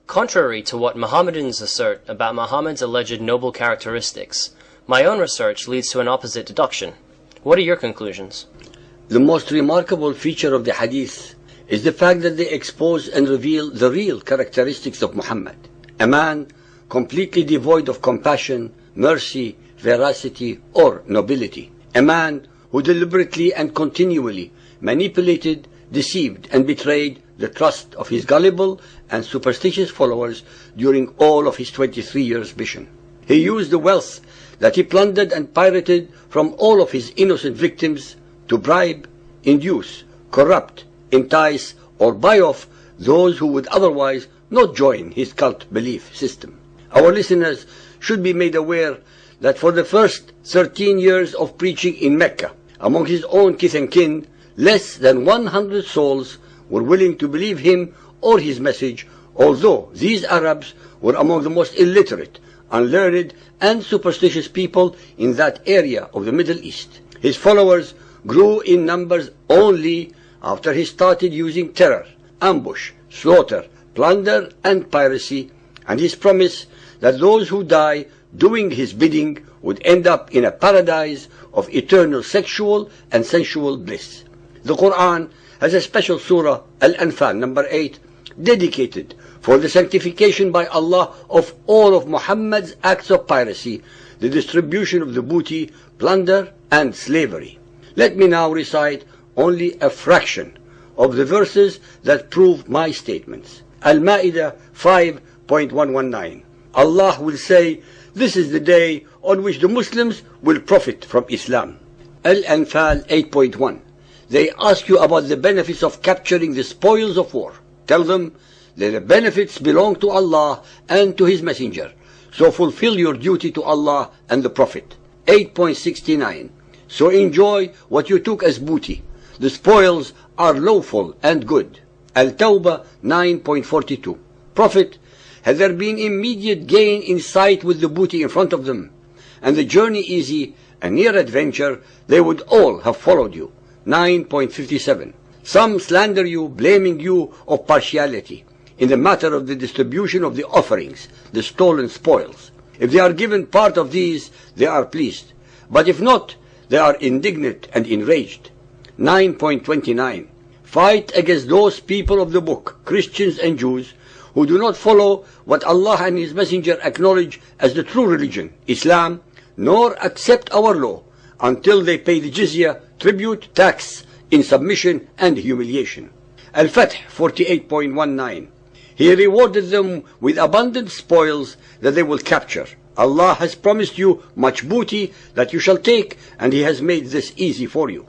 Contrary to what Mohammedans assert about Muhammad's alleged noble characteristics, my own research leads to an opposite deduction. What are your conclusions? The most remarkable feature of the hadith is the fact that they expose and reveal the real characteristics of Muhammad, a man completely devoid of compassion, mercy, veracity, or nobility, a man who deliberately and continually manipulated, deceived, and betrayed the trust of his gullible and superstitious followers during all of his 23 years' mission. He used the wealth that he plundered and pirated from all of his innocent victims to bribe, induce, corrupt, entice, or buy off those who would otherwise not join his cult belief system. Our listeners should be made aware that for the first 13 years of preaching in Mecca, among his own kith and kin, less than 100 souls were willing to believe him or his message, although these Arabs were among the most illiterate, unlearned, and superstitious people in that area of the Middle East. His followers grew in numbers only after he started using terror, ambush, slaughter, plunder, and piracy, and his promise that those who die doing his bidding would end up in a paradise of eternal sexual and sensual bliss. The Quran has a special surah, Al-Anfal, number 8, dedicated for the sanctification by Allah of all of Muhammad's acts of piracy, the distribution of the booty, plunder, and slavery. Let me now recite only a fraction of the verses that prove my statements. Al-Ma'idah 5.119. Allah will say, this is the day on which the Muslims will profit from Islam. Al-Anfal 8.1. They ask you about the benefits of capturing the spoils of war. Tell them that the benefits belong to Allah and to His Messenger. So fulfill your duty to Allah and the Prophet. 8.69. So enjoy what you took as booty. The spoils are lawful and good. Al-Tawbah 9.42. Prophet, had there been immediate gain in sight with the booty in front of them, and the journey easy, a near adventure, they would all have followed you. 9.57. Some slander you, blaming you of partiality in the matter of the distribution of the offerings, the stolen spoils. If they are given part of these, they are pleased. But if not, they are indignant and enraged. 9.29. Fight against those people of the book, Christians and Jews, who do not follow what Allah and His Messenger acknowledge as the true religion, Islam, nor accept our law, until they pay the jizya, tribute, tax, in submission and humiliation. Al-Fath 48.19. He rewarded them with abundant spoils that they will capture. Allah has promised you much booty that you shall take, and He has made this easy for you.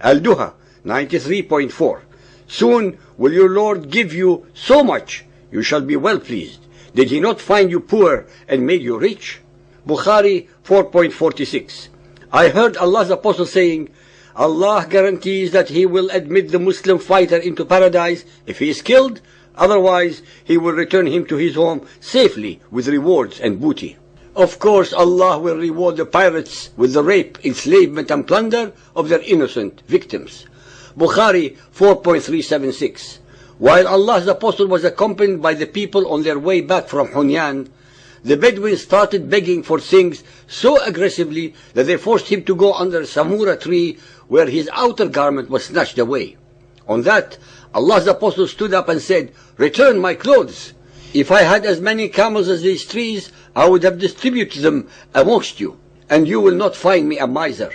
Al-Duha 93.4. Soon will your Lord give you so much, you shall be well pleased. Did He not find you poor and made you rich? Bukhari 4.46. I heard Allah's Apostle saying, Allah guarantees that He will admit the Muslim fighter into paradise if he is killed, otherwise He will return him to his home safely with rewards and booty. Of course, Allah will reward the pirates with the rape, enslavement, and plunder of their innocent victims. Bukhari 4.376. While Allah's Apostle was accompanied by the people on their way back from Hunyan, the Bedouins started begging for things so aggressively that they forced him to go under a samura tree where his outer garment was snatched away. On that, Allah's Apostle stood up and said, "Return my clothes. If I had as many camels as these trees, I would have distributed them amongst you, and you will not find me a miser."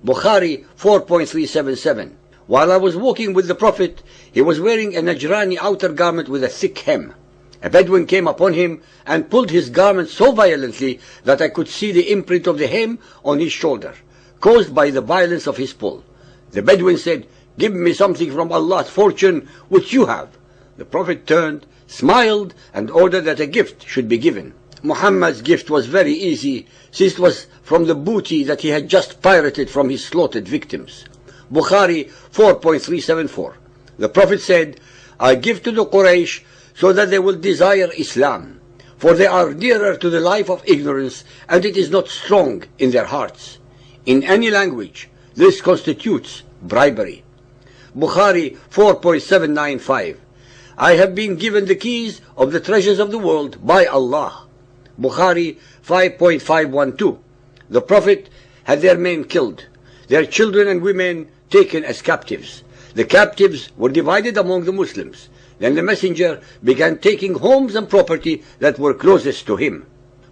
Bukhari 4.377. While I was walking with the Prophet, he was wearing a Najrani outer garment with a thick hem. A Bedouin came upon him and pulled his garment so violently that I could see the imprint of the hem on his shoulder, caused by the violence of his pull. The Bedouin said, "Give me something from Allah's fortune which you have." The Prophet turned, smiled, and ordered that a gift should be given. Muhammad's gift was very easy, since it was from the booty that he had just pirated from his slaughtered victims. Bukhari 4.374. The Prophet said, "I give to the Quraysh so that they will desire Islam, for they are nearer to the life of ignorance, and it is not strong in their hearts." In any language, this constitutes bribery. Bukhari 4.795. I have been given the keys of the treasures of the world by Allah. Bukhari 5.512. The Prophet had their men killed, their children and women taken as captives. The captives were divided among the Muslims. Then the messenger began taking homes and property that were closest to him.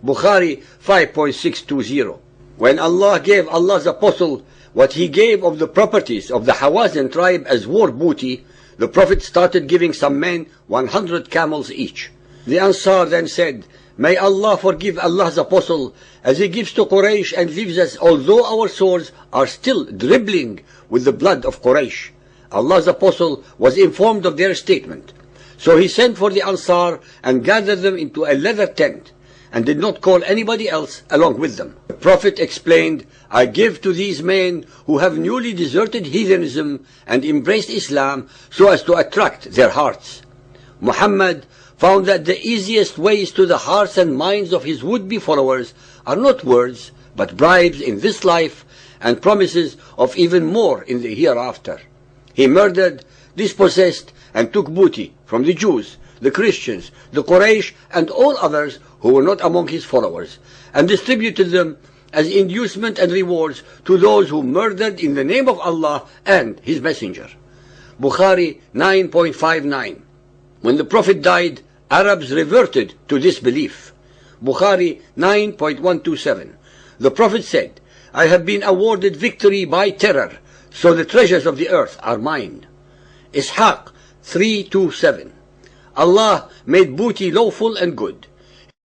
Bukhari 5.620. When Allah gave Allah's apostle what he gave of the properties of the Hawazin tribe as war booty, the Prophet started giving some men 100 camels each. The Ansar then said, "May Allah forgive Allah's apostle as he gives to Quraysh and leaves us although our swords are still dribbling with the blood of Quraysh." Allah's apostle was informed of their statement. So he sent for the Ansar and gathered them into a leather tent and did not call anybody else along with them. The Prophet explained, "I give to these men who have newly deserted heathenism and embraced Islam so as to attract their hearts." Muhammad found that the easiest ways to the hearts and minds of his would-be followers are not words, but bribes in this life and promises of even more in the hereafter. He murdered, dispossessed, and took booty from the Jews, the Christians, the Quraysh, and all others who were not among his followers, and distributed them as inducement and rewards to those who murdered in the name of Allah and his messenger. Bukhari 9.59. When the Prophet died, Arabs reverted to disbelief. Bukhari 9.127. The Prophet said, "I have been awarded victory by terror, so the treasures of the earth are mine." Ishaq 3.27. Allah made booty lawful and good.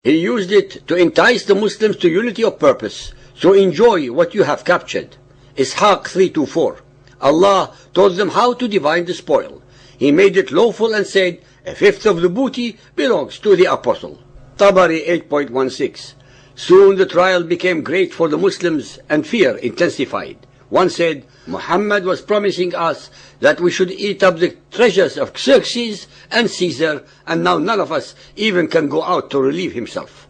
He used it to entice the Muslims to unity of purpose, so enjoy what you have captured. Ishaq 3.24. Allah told them how to divide the spoil. He made it lawful and said, "A fifth of the booty belongs to the apostle." Tabari 8.16. Soon the trial became great for the Muslims and fear intensified. One said, "Muhammad was promising us that we should eat up the treasures of Xerxes and Caesar, and now none of us even can go out to relieve himself."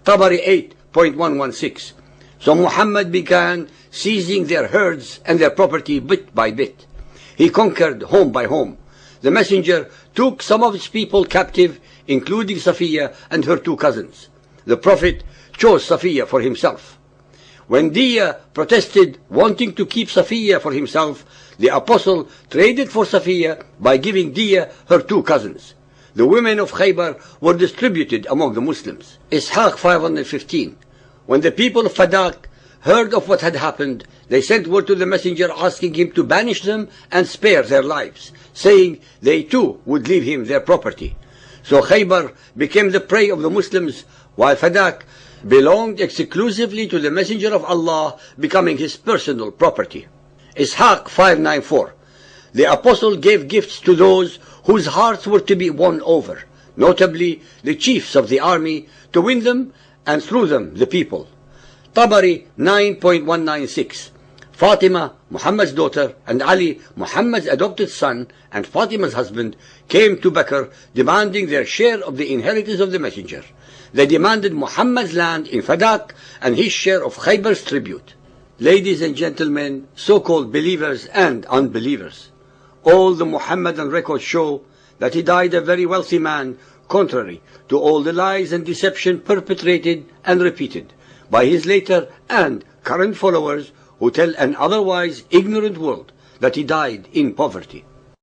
Tabari 8.116. So Muhammad began seizing their herds and their property bit by bit. He conquered home by home. The messenger took some of his people captive, including Safiya and her two cousins. The Prophet chose Safiya for himself. When Diya protested, wanting to keep Safiya for himself, the apostle traded for Safiya by giving Diya her two cousins. The women of Khaybar were distributed among the Muslims. Ishaq 515. When the people of Fadak heard of what had happened, they sent word to the messenger asking him to banish them and spare their lives, saying they too would leave him their property. So Khaybar became the prey of the Muslims, while Fadak belonged exclusively to the Messenger of Allah, becoming his personal property. Ishaq 594. The apostle gave gifts to those whose hearts were to be won over, notably the chiefs of the army, to win them and through them the people. Tabari 9.196. Fatima, Muhammad's daughter, and Ali, Muhammad's adopted son, and Fatima's husband, came to Bakr demanding their share of the inheritance of the messenger. They demanded Muhammad's land in Fadak and his share of Khaybar's tribute. Ladies and gentlemen, so-called believers and unbelievers, all the Muhammadan records show that he died a very wealthy man, contrary to all the lies and deception perpetrated and repeated by his later and current followers who tell an otherwise ignorant world that he died in poverty.